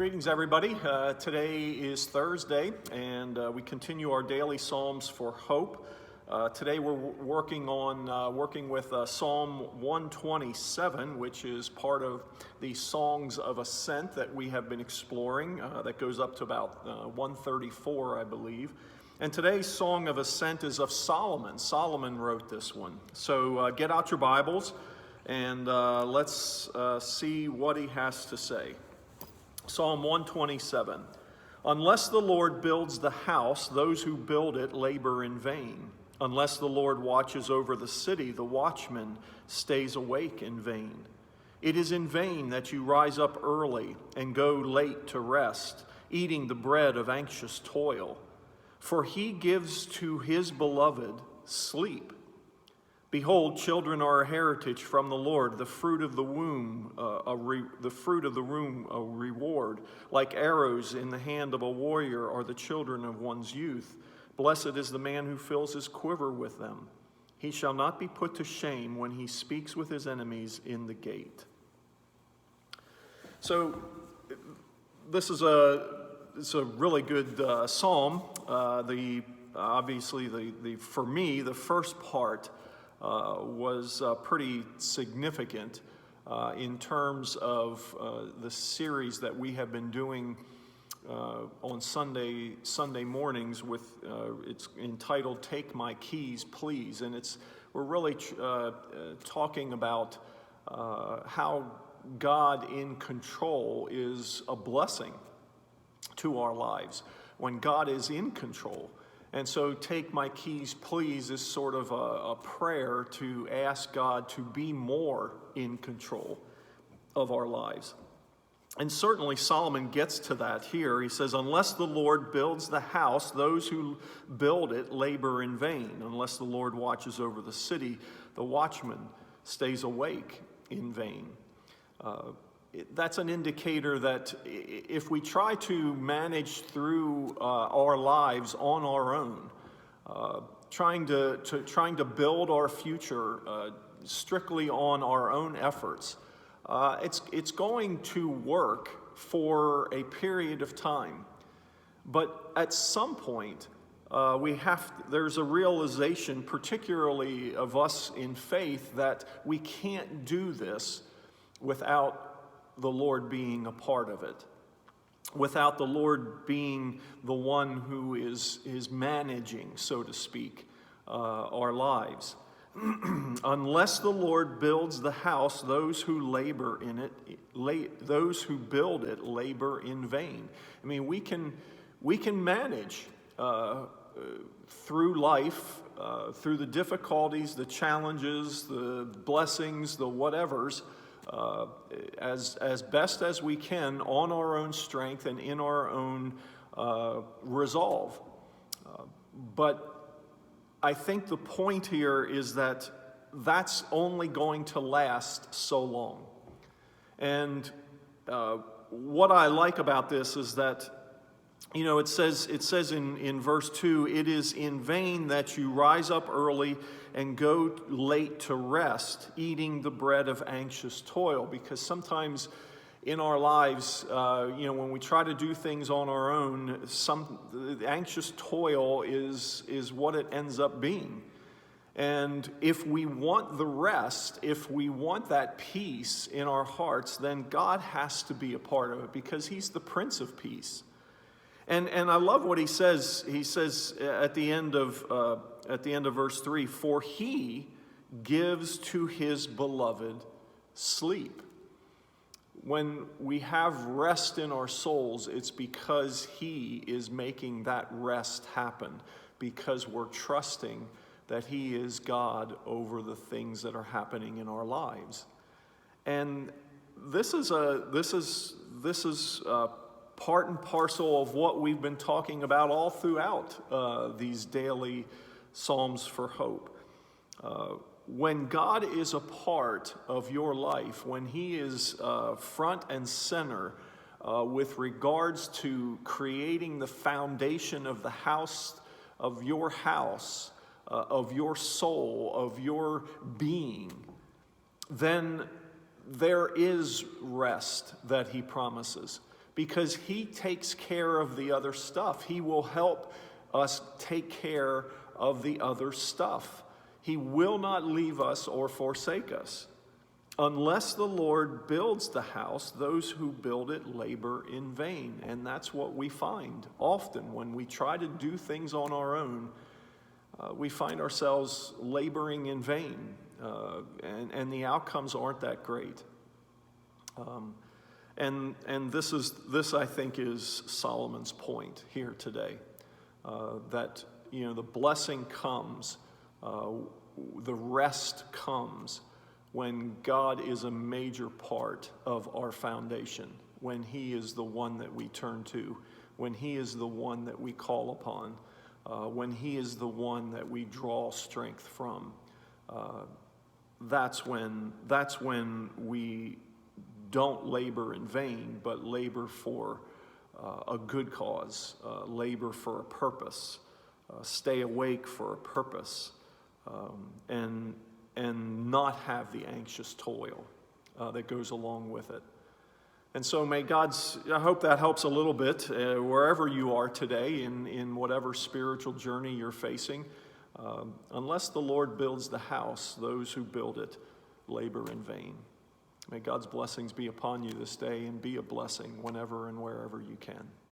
Greetings, everybody. Today is Thursday, and we continue our daily Psalms for Hope. Today we're working with Psalm 127, which is part of the Songs of Ascent that we have been exploring. That goes up to about 134, I believe. And today's Song of Ascent is of Solomon. Solomon wrote this one. So get out your Bibles, and let's see what he has to say. Psalm 127. Unless the Lord builds the house, those who build it labor in vain. Unless the Lord watches over the city, the watchman stays awake in vain. It is in vain that you rise up early and go late to rest, eating the bread of anxious toil. For he gives to his beloved sleep. Behold, children are a heritage from the Lord, the fruit of the womb, a reward. Like arrows in the hand of a warrior are the children of one's youth. Blessed is the man who fills his quiver with them. He shall not be put to shame when he speaks with his enemies in the gate. So, this is it's a really good psalm. For me, the first part was pretty significant in terms of the series that we have been doing on Sunday mornings. It's entitled "Take My Keys, Please," and we're really talking about how God in control is a blessing to our lives when God is in control. And so "Take my keys, please" is sort of a prayer to ask God to be more in control of our lives. And certainly Solomon gets to that here. He says, unless the Lord builds the house, those who build it labor in vain. Unless the Lord watches over the city, the watchman stays awake in vain. That's an indicator that if we try to manage through our lives on our own, trying to build our future strictly on our own efforts, it's going to work for a period of time. But at some point, there's a realization, particularly of us in faith, that we can't do this without the Lord being a part of it, without the Lord being the one who is managing, so to speak, our lives. Unless the Lord builds the house, those who labor in it, those who build it labor in vain. I mean, we can manage through life, through the difficulties, the challenges, the blessings, the whatevers, as best as we can on our own strength and in our own resolve. But I think the point here is that that's only going to last so long. And what I like about this is that, it says in verse 2, it is in vain that you rise up early and go late to rest, eating the bread of anxious toil. Because sometimes in our lives, when we try to do things on our own, the anxious toil is what it ends up being. And if we want the rest, if we want that peace in our hearts, then God has to be a part of it, because He's the Prince of Peace. And I love what he says. He says at the end of verse 3, for he gives to his beloved sleep. When we have rest in our souls, it's because he is making that rest happen, because we're trusting that he is God over the things that are happening in our lives. And this is part and parcel of what we've been talking about all throughout these daily Psalms for Hope. When God is a part of your life, when He is front and center with regards to creating the foundation of the house, of your soul, of your being, then there is rest that He promises. because he takes care of the other stuff. He will help us take care of the other stuff. He will not leave us or forsake us. Unless the Lord builds the house, those who build it labor in vain. And that's what we find often when we try to do things on our own. We find ourselves laboring in vain, and the outcomes aren't that great. And this I think is Solomon's point here today, that the blessing comes, the rest comes when God is a major part of our foundation, when He is the one that we turn to, when He is the one that we call upon, when He is the one that we draw strength from. That's when we don't labor in vain, but labor for a good cause, labor for a purpose, stay awake for a purpose, and not have the anxious toil that goes along with it. And so I hope that helps a little bit wherever you are today in whatever spiritual journey you're facing. Unless the Lord builds the house, those who build it labor in vain. May God's blessings be upon you this day, and be a blessing whenever and wherever you can.